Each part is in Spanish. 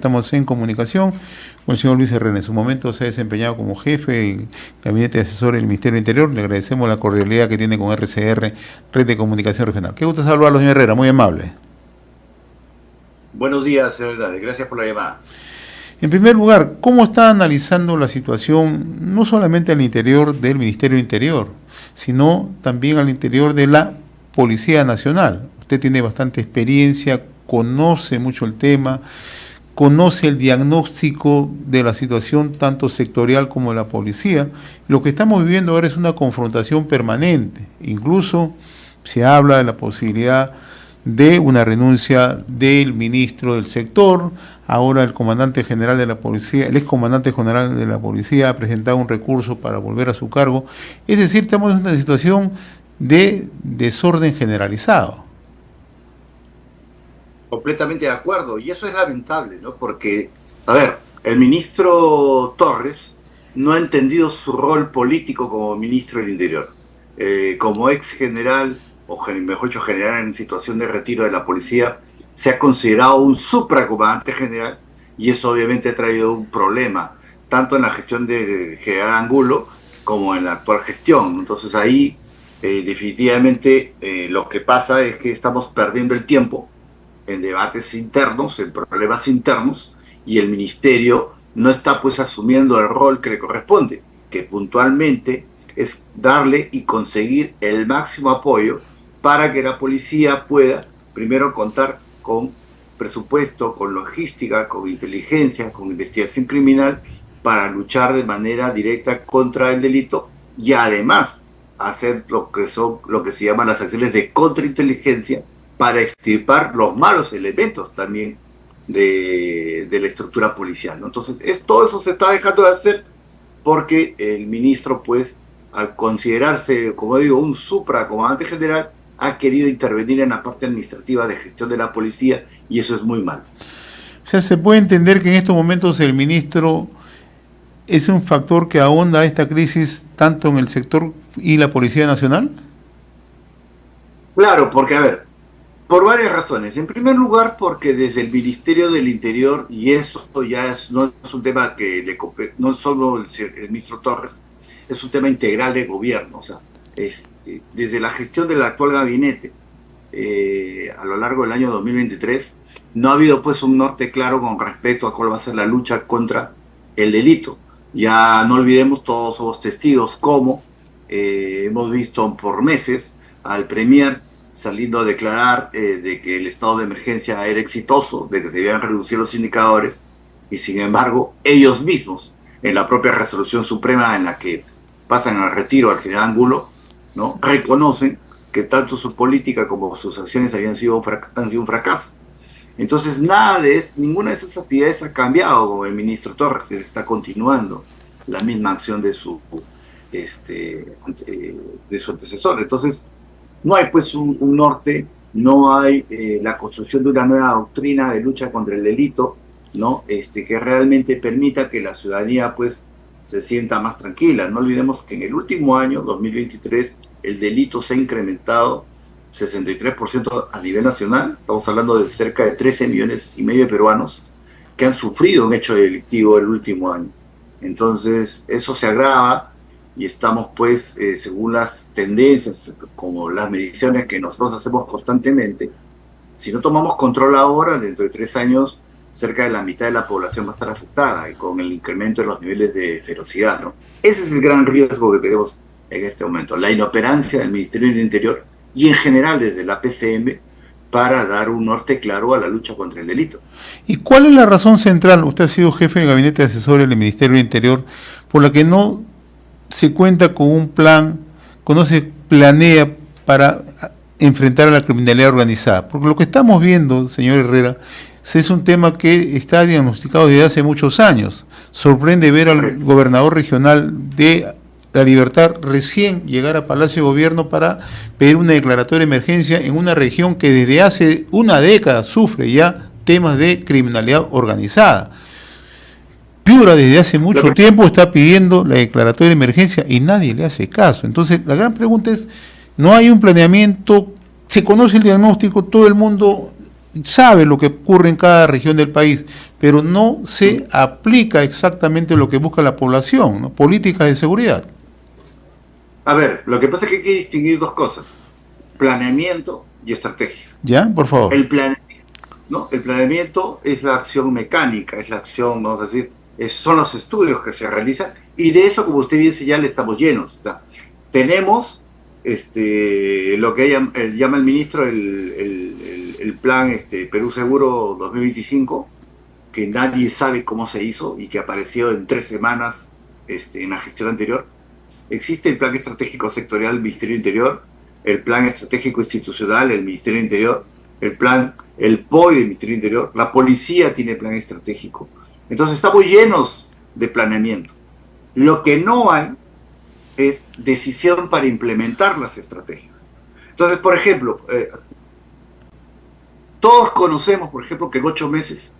Estamos en comunicación con el señor Luis Herrera. En su momento se ha desempeñado como jefe del Gabinete de Asesores del Ministerio del Interior. Le agradecemos la cordialidad que tiene con RCR, Red de Comunicación Regional. Qué gusto saludarlo, señor Herrera, muy amable. Buenos días, señor Dale. Gracias por la llamada. En primer lugar, ¿cómo está analizando la situación, no solamente al interior del Ministerio del Interior, sino también al interior de la Policía Nacional? Usted tiene bastante experiencia, conoce mucho el tema, conoce el diagnóstico de la situación tanto sectorial como de la policía. Lo que estamos viviendo ahora es una confrontación permanente. Incluso se habla de la posibilidad de una renuncia del ministro del sector. Ahora el comandante general de la policía, el excomandante general de la policía ha presentado un recurso para volver a su cargo. Es decir, estamos en una situación de desorden generalizado. Completamente de acuerdo, y eso es lamentable, ¿no? Porque, a ver, el ministro Torres no ha entendido su rol político como ministro del Interior. Como ex general, mejor dicho, general en situación de retiro de la policía, se ha considerado un supracomandante general, y eso obviamente ha traído un problema, tanto en la gestión de general Angulo como en la actual gestión. Entonces ahí, definitivamente, lo que pasa es que estamos perdiendo el tiempo en debates internos, en problemas internos, y el ministerio no está pues asumiendo el rol que le corresponde, que puntualmente es darle y conseguir el máximo apoyo para que la policía pueda primero contar con presupuesto, con logística, con inteligencia, con investigación criminal para luchar de manera directa contra el delito y además hacer lo que se llaman las acciones de contrainteligencia para extirpar los malos elementos también de la estructura policial, ¿no? Entonces, todo eso se está dejando de hacer porque el ministro, pues, al considerarse, como digo, un supracomandante general, ha querido intervenir en la parte administrativa de gestión de la policía y eso es muy malo. O sea, ¿se puede entender que en estos momentos el ministro es un factor que ahonda esta crisis tanto en el sector y la Policía Nacional? Claro, porque, a ver, por varias razones. En primer lugar, porque desde el Ministerio del Interior, y eso ya no es un tema que no es solo el ministro Torres, es un tema integral de gobierno. O sea, desde la gestión del actual gabinete, a lo largo del año 2023, no ha habido pues un norte claro con respecto a cuál va a ser la lucha contra el delito. Ya no olvidemos, todos somos testigos cómo hemos visto por meses al premier saliendo a declarar de que el estado de emergencia era exitoso, de que se debían reducir los indicadores, y sin embargo, ellos mismos, en la propia resolución suprema en la que pasan al retiro al general Angulo, ¿no?, reconocen que tanto su política como sus acciones han sido un fracaso. Entonces, ninguna de esas actividades ha cambiado con el ministro Torres. Él está continuando la misma acción de su antecesor. Entonces, no hay pues un norte, no hay la construcción de una nueva doctrina de lucha contra el delito, ¿no? Que realmente permita que la ciudadanía pues se sienta más tranquila. No olvidemos que en el último año, 2023, el delito se ha incrementado 63% a nivel nacional. Estamos hablando de cerca de 13 millones y medio de peruanos que han sufrido un hecho delictivo el último año. Entonces, eso se agrava y estamos pues, según las tendencias, como las mediciones que nosotros hacemos constantemente, si no tomamos control ahora, dentro de 3 años, cerca de la mitad de la población va a estar afectada y con el incremento de los niveles de ferocidad, ¿no? Ese es el gran riesgo que tenemos en este momento, la inoperancia del Ministerio del Interior y en general desde la PCM para dar un norte claro a la lucha contra el delito. ¿Y cuál es la razón central? Usted ha sido jefe de gabinete de asesores del Ministerio del Interior, por la que no se cuenta con un plan, no se planea para enfrentar a la criminalidad organizada. Porque lo que estamos viendo, señor Herrera, es un tema que está diagnosticado desde hace muchos años. Sorprende ver al gobernador regional de La Libertad recién llegar a Palacio de Gobierno para pedir una declaratoria de emergencia en una región que desde hace una década sufre ya temas de criminalidad organizada. Piura desde hace mucho tiempo está pidiendo la declaratoria de emergencia y nadie le hace caso. Entonces, la gran pregunta es, ¿no hay un planeamiento? ¿Se conoce el diagnóstico? ¿Todo el mundo sabe lo que ocurre en cada región del país, pero no se aplica exactamente lo que busca la población, ¿no? Políticas de seguridad. A ver, lo que pasa es que hay que distinguir dos cosas: planeamiento y estrategia. ¿Ya? Por favor. El planeamiento, ¿no? El planeamiento es la acción mecánica, es la acción, vamos a decir, son los estudios que se realizan, y de eso, como usted bien señala, estamos llenos. O sea, tenemos lo que llama el ministro el plan Perú Seguro 2025, que nadie sabe cómo se hizo y que apareció en 3 semanas en la gestión anterior. Existe el plan estratégico sectorial del Ministerio del Interior, el plan estratégico institucional del Ministerio del Interior, el POI del Ministerio del Interior, la policía tiene plan estratégico. Entonces estamos llenos de planeamiento. Lo que no hay es decisión para implementar las estrategias. Entonces, por ejemplo, todos conocemos, por ejemplo, que en 8 meses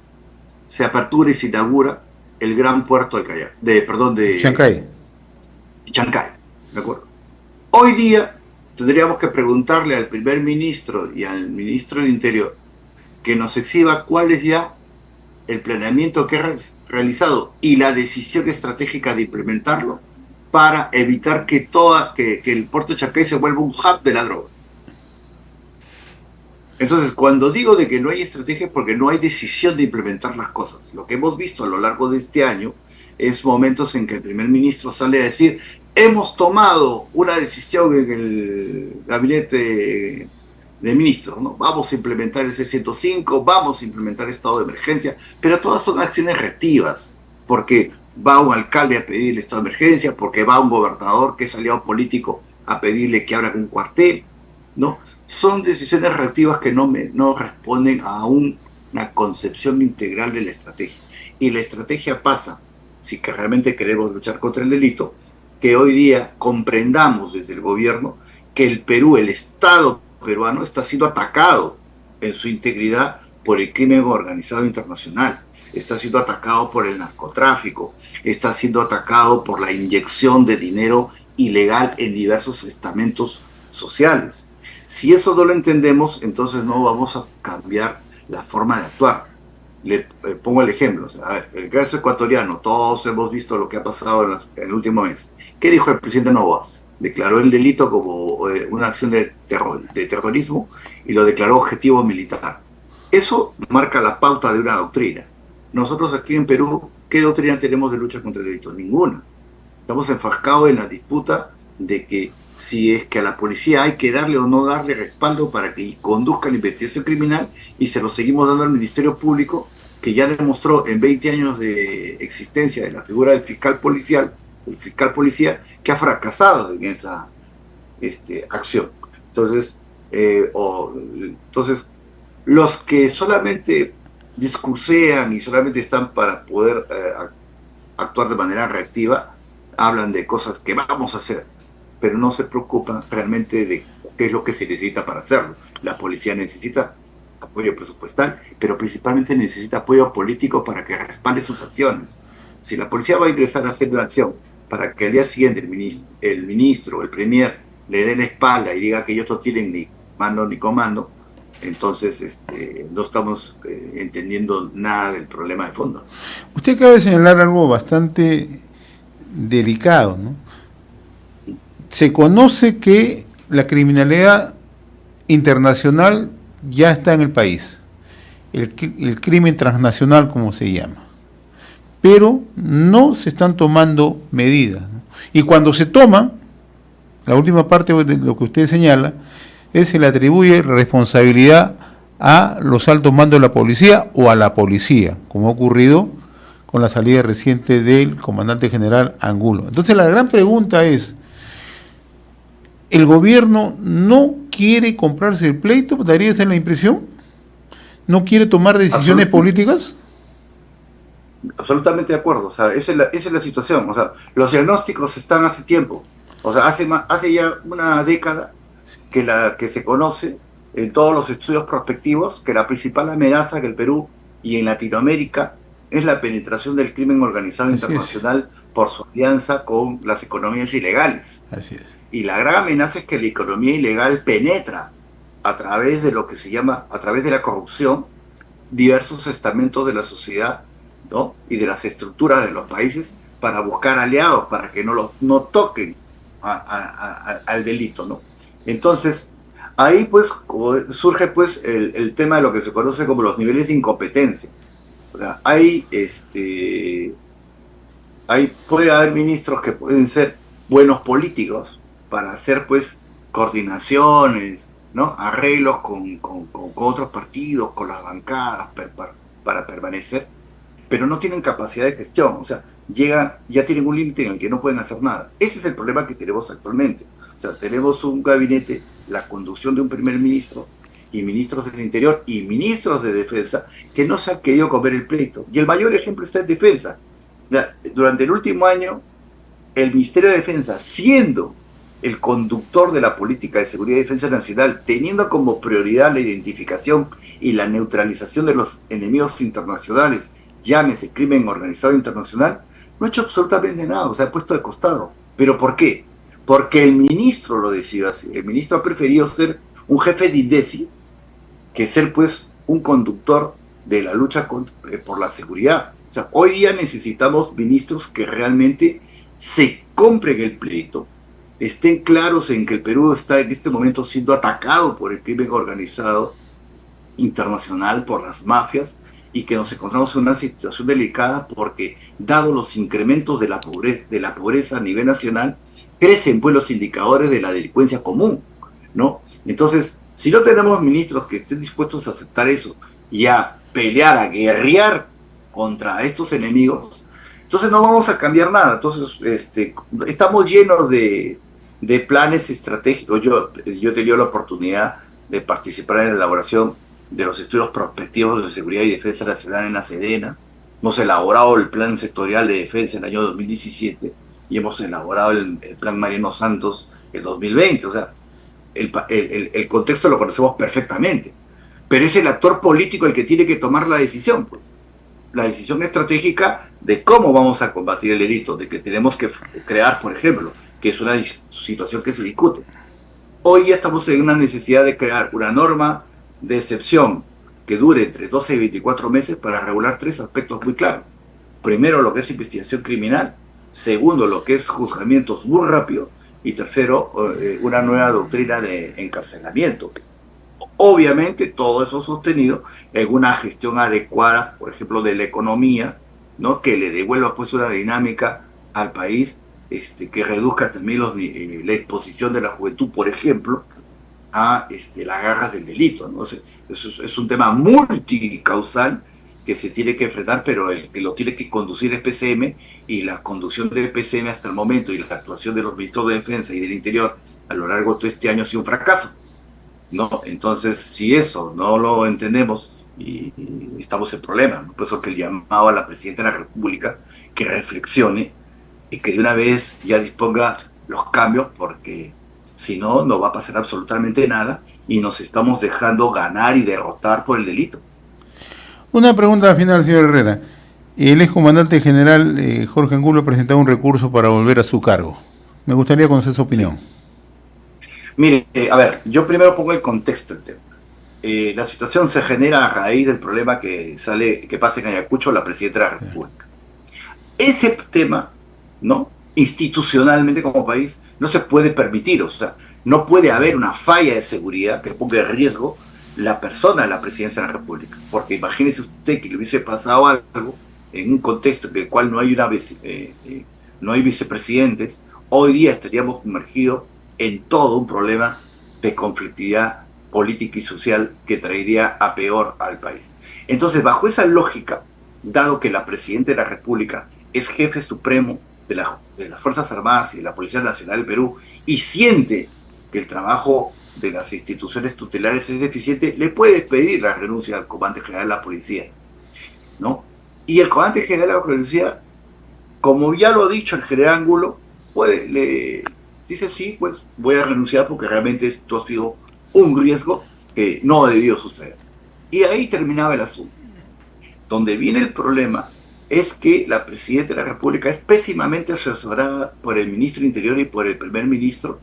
se apertura y se inaugura el gran puerto de Callao, de Chancay. Chancay, ¿de acuerdo? Hoy día tendríamos que preguntarle al primer ministro y al ministro del Interior que nos exhiba cuál es ya el planeamiento que ha realizado y la decisión estratégica de implementarlo para evitar que el puerto de Chancay se vuelva un hub de la droga. Entonces, cuando digo de que no hay estrategia es porque no hay decisión de implementar las cosas. Lo que hemos visto a lo largo de este año es momentos en que el primer ministro sale a decir: hemos tomado una decisión en el gabinete de ministros, ¿no? Vamos a implementar el C-105, vamos a implementar estado de emergencia, pero todas son acciones reactivas, porque va un alcalde a pedir el estado de emergencia, porque va un gobernador que es aliado político a pedirle que abran un cuartel, ¿no? Son decisiones reactivas que no responden a una concepción integral de la estrategia. Y la estrategia pasa, si que realmente queremos luchar contra el delito, que hoy día comprendamos desde el gobierno que el Perú, el Estado peruano, está siendo atacado en su integridad por el crimen organizado internacional, está siendo atacado por el narcotráfico, está siendo atacado por la inyección de dinero ilegal en diversos estamentos sociales. Si eso no lo entendemos, entonces no vamos a cambiar la forma de actuar. Le pongo el ejemplo. O sea, a ver, el caso ecuatoriano, todos hemos visto lo que ha pasado en el último mes. ¿Qué dijo el presidente Noboa? Declaró el delito como una acción de terrorismo y lo declaró objetivo militar. Eso marca la pauta de una doctrina. Nosotros aquí en Perú, ¿qué doctrina tenemos de lucha contra el delito? Ninguna. Estamos enfrascados en la disputa de que si es que a la policía hay que darle o no darle respaldo para que conduzca la investigación criminal, y se lo seguimos dando al Ministerio Público, que ya demostró en 20 años de existencia de la figura del fiscal policial, el fiscal policía, que ha fracasado en esa acción. Entonces, los que solamente discursean y solamente están para poder actuar de manera reactiva, hablan de cosas que vamos a hacer, pero no se preocupan realmente de qué es lo que se necesita para hacerlo. La policía necesita apoyo presupuestal, pero principalmente necesita apoyo político para que respalde sus acciones. Si la policía va a ingresar a hacer una acción para que al día siguiente el ministro, el premier, le dé la espalda y diga que ellos no tienen ni mando ni comando, entonces no estamos entendiendo nada del problema de fondo. Usted acaba de señalar algo bastante delicado, ¿no? Se conoce que la criminalidad internacional ya está en el país, el crimen transnacional, como se llama, pero no se están tomando medidas, ¿no? Y cuando se toman, la última parte de lo que usted señala es se le atribuye responsabilidad a los altos mandos de la policía o a la policía, como ha ocurrido con la salida reciente del comandante general Angulo. Entonces la gran pregunta es: ¿el gobierno no quiere comprarse el pleito? ¿Daría esa la impresión? ¿No quiere tomar decisiones políticas? Absolutamente de acuerdo. O sea, esa es la situación. O sea, los diagnósticos están hace tiempo. O sea, hace ya una década que se conoce en todos los estudios prospectivos que la principal amenaza que el Perú y en Latinoamérica es la penetración del crimen organizado internacional por su alianza con las economías ilegales. Así es. Y la gran amenaza es que la economía ilegal penetra a través de lo que se llama, a través de la corrupción, diversos estamentos de la sociedad, ¿no? Y de las estructuras de los países para buscar aliados, para que no toquen al delito, ¿no? Entonces, ahí pues surge pues el tema de lo que se conoce como los niveles de incompetencia. O sea, puede haber ministros que pueden ser buenos políticos para hacer pues coordinaciones, ¿no? Arreglos con otros partidos, con las bancadas, para permanecer, pero no tienen capacidad de gestión. O sea, ya tienen un límite en el que no pueden hacer nada. Ese es el problema que tenemos actualmente. O sea, tenemos un gabinete, la conducción de un primer ministro y ministros del Interior y ministros de Defensa que no se han querido comer el pleito. Y el mayor ejemplo está en Defensa. Durante el último año, el Ministerio de Defensa, siendo el conductor de la política de seguridad y defensa nacional, teniendo como prioridad la identificación y la neutralización de los enemigos internacionales, llámese crimen organizado internacional, no ha hecho absolutamente nada, se ha puesto de costado. ¿Pero por qué? Porque el ministro lo decidió así. El ministro ha preferido ser un jefe de INDECI que ser pues un conductor de la lucha por la seguridad. O sea, hoy día necesitamos ministros que realmente se compren el pleito, estén claros en que el Perú está en este momento siendo atacado por el crimen organizado internacional, por las mafias, y que nos encontramos en una situación delicada porque, dado los incrementos de la pobreza a nivel nacional, crecen pues los indicadores de la delincuencia común, ¿no? Entonces, si no tenemos ministros que estén dispuestos a aceptar eso y a pelear, a guerrear contra estos enemigos, entonces no vamos a cambiar nada. Entonces, estamos llenos de planes estratégicos. Yo he tenido la oportunidad de participar en la elaboración de los estudios prospectivos de seguridad y defensa nacional en la SEDENA. Hemos elaborado el plan sectorial de defensa en el año 2017 y hemos elaborado el plan Mariano Santos en 2020. O sea, el contexto lo conocemos perfectamente, pero es el actor político el que tiene que tomar la decisión, pues. La decisión estratégica de cómo vamos a combatir el delito, de que tenemos que crear, por ejemplo, que es una situación que se discute. Hoy ya estamos en una necesidad de crear una norma de excepción que dure entre 12 y 24 meses para regular tres aspectos muy claros. Primero, lo que es investigación criminal. Segundo, lo que es juzgamientos muy rápidos. Y tercero, una nueva doctrina de encarcelamiento. Obviamente, todo eso sostenido en una gestión adecuada, por ejemplo, de la economía, ¿no? Que le devuelva pues una dinámica al país, que reduzca también la exposición de la juventud, por ejemplo, a las garras del delito, ¿no? Eso es un tema multicausal que se tiene que enfrentar, pero el que lo tiene que conducir es PCM, y la conducción de PCM hasta el momento y la actuación de los ministros de Defensa y del Interior a lo largo de todo este año ha sido un fracaso, ¿no? Entonces, si eso no lo entendemos, y estamos en problemas, ¿no? Por eso que el llamado a la Presidenta de la República que reflexione y que de una vez ya disponga los cambios, porque si no, no va a pasar absolutamente nada y nos estamos dejando ganar y derrotar por el delito. Una pregunta final, señor Herrera. El excomandante general Jorge Angulo ha presentado un recurso para volver a su cargo. Me gustaría conocer su opinión. Mire, a ver, yo primero pongo el contexto del tema. La situación se genera a raíz del problema que pasa en Ayacucho la Presidenta de la República. Ese tema, ¿no? Institucionalmente como país, no se puede permitir. O sea, no puede haber una falla de seguridad que ponga en riesgo la persona de la Presidencia de la República. Porque imagínese usted que le hubiese pasado algo en un contexto en el cual no hay no hay vicepresidentes. Hoy día estaríamos sumergidos en todo un problema de conflictividad política y social que traería a peor al país. Entonces, bajo esa lógica, dado que la Presidenta de la República es jefe supremo de las Fuerzas Armadas y de la Policía Nacional del Perú y siente que el trabajo de las instituciones tutelares es deficiente, le puede pedir la renuncia al comandante general de la policía, ¿no? Y el comandante general de la policía, como ya lo ha dicho el general Angulo, le dice sí, pues voy a renunciar porque realmente esto ha sido un riesgo que no ha debido suceder. Y ahí terminaba el asunto. Donde viene el problema es que la Presidenta de la República es pésimamente asesorada por el Ministro del Interior y por el Primer Ministro,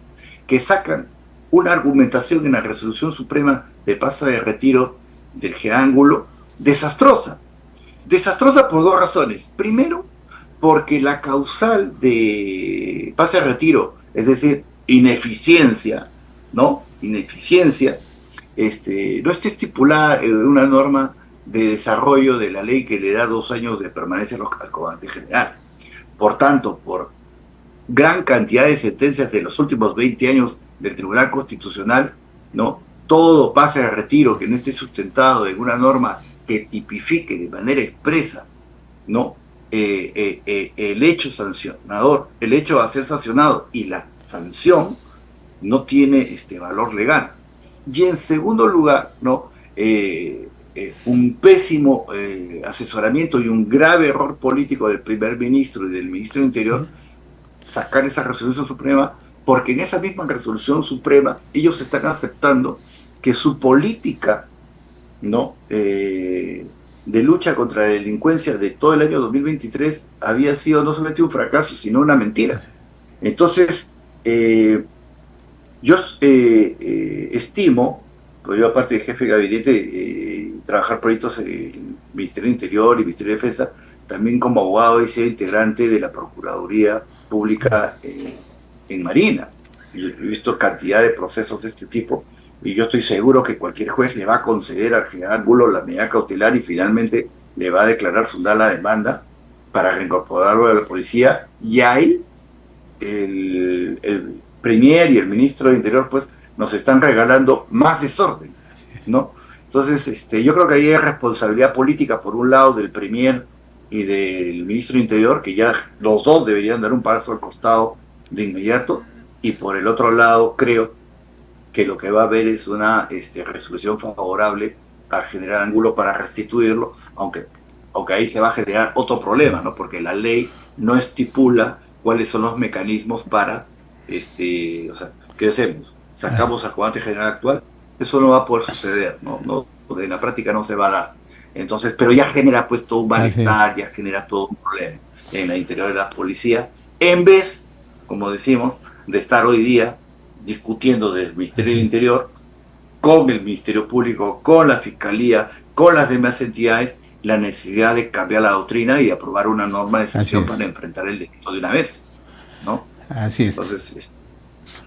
que sacan una argumentación en la resolución suprema de pase de retiro del general Angulo desastrosa. Desastrosa por dos razones. Primero, porque la causal de pase de retiro, es decir, ineficiencia, ¿no? Ineficiencia, no está estipulada en una norma de desarrollo de la ley que le da 2 años de permanencia al comandante general. Por tanto, por gran cantidad de sentencias de los últimos 20 años del Tribunal Constitucional, ¿no? Todo pase de retiro que no esté sustentado en una norma que tipifique de manera expresa, ¿no? El hecho sancionador, el hecho de ser sancionado y la sanción no tiene valor legal. Y en segundo lugar, ¿no? Un pésimo asesoramiento y un grave error político del primer ministro y del ministro del Interior sacar esa resolución suprema, porque en esa misma resolución suprema ellos están aceptando que su política, ¿no? De lucha contra la delincuencia de todo el año 2023 había sido no solamente un fracaso, sino una mentira. Entonces, yo estimo, pues yo aparte de jefe de gabinete, trabajar proyectos en el Ministerio del Interior y Ministerio de Defensa, también como abogado he sido integrante de la Procuraduría Pública en Marina. Yo he visto cantidad de procesos de este tipo y yo estoy seguro que cualquier juez le va a conceder al general Angulo la medida cautelar y finalmente le va a declarar fundada la demanda para reincorporarlo a la policía, y ahí el Premier y el ministro de Interior pues nos están regalando más desorden, ¿no? Entonces yo creo que ahí hay responsabilidad política por un lado del Premier y del ministro de Interior, que ya los dos deberían dar un paso al costado de inmediato, y por el otro lado creo que lo que va a haber es una resolución favorable al general Angulo para restituirlo, aunque ahí se va a generar otro problema, ¿no? Porque la ley no estipula cuáles son los mecanismos para, o sea, ¿qué hacemos? ¿Sacamos al comandante general actual? Eso no va a poder suceder, ¿no? Porque en la práctica no se va a dar. Entonces, pero ya genera pues todo un malestar, ya genera todo un problema en el interior de la policía, en vez, como decimos, de estar hoy día discutiendo desde el Ministerio del Interior con el Ministerio Público, con la Fiscalía, con las demás entidades, la necesidad de cambiar la doctrina y aprobar una norma de sanción para enfrentar el delito de una vez, ¿no? Así es. Entonces,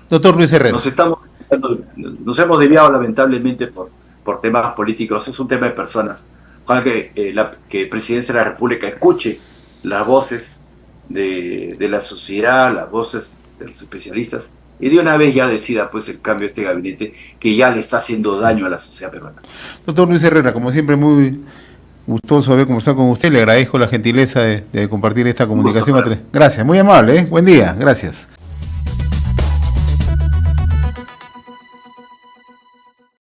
doctor Luis Herrera, nos hemos desviado lamentablemente por temas políticos. Es un tema de personas. Ojalá que el Presidencia de la República escuche las voces de la sociedad, las voces de los especialistas, y de una vez ya decida pues el cambio de este gabinete que ya le está haciendo daño a la sociedad peruana. doctor Luis Herrera, como siempre muy gustoso haber conversado con usted, le agradezco la gentileza de compartir esta comunicación. Gracias, muy amable, buen día, gracias.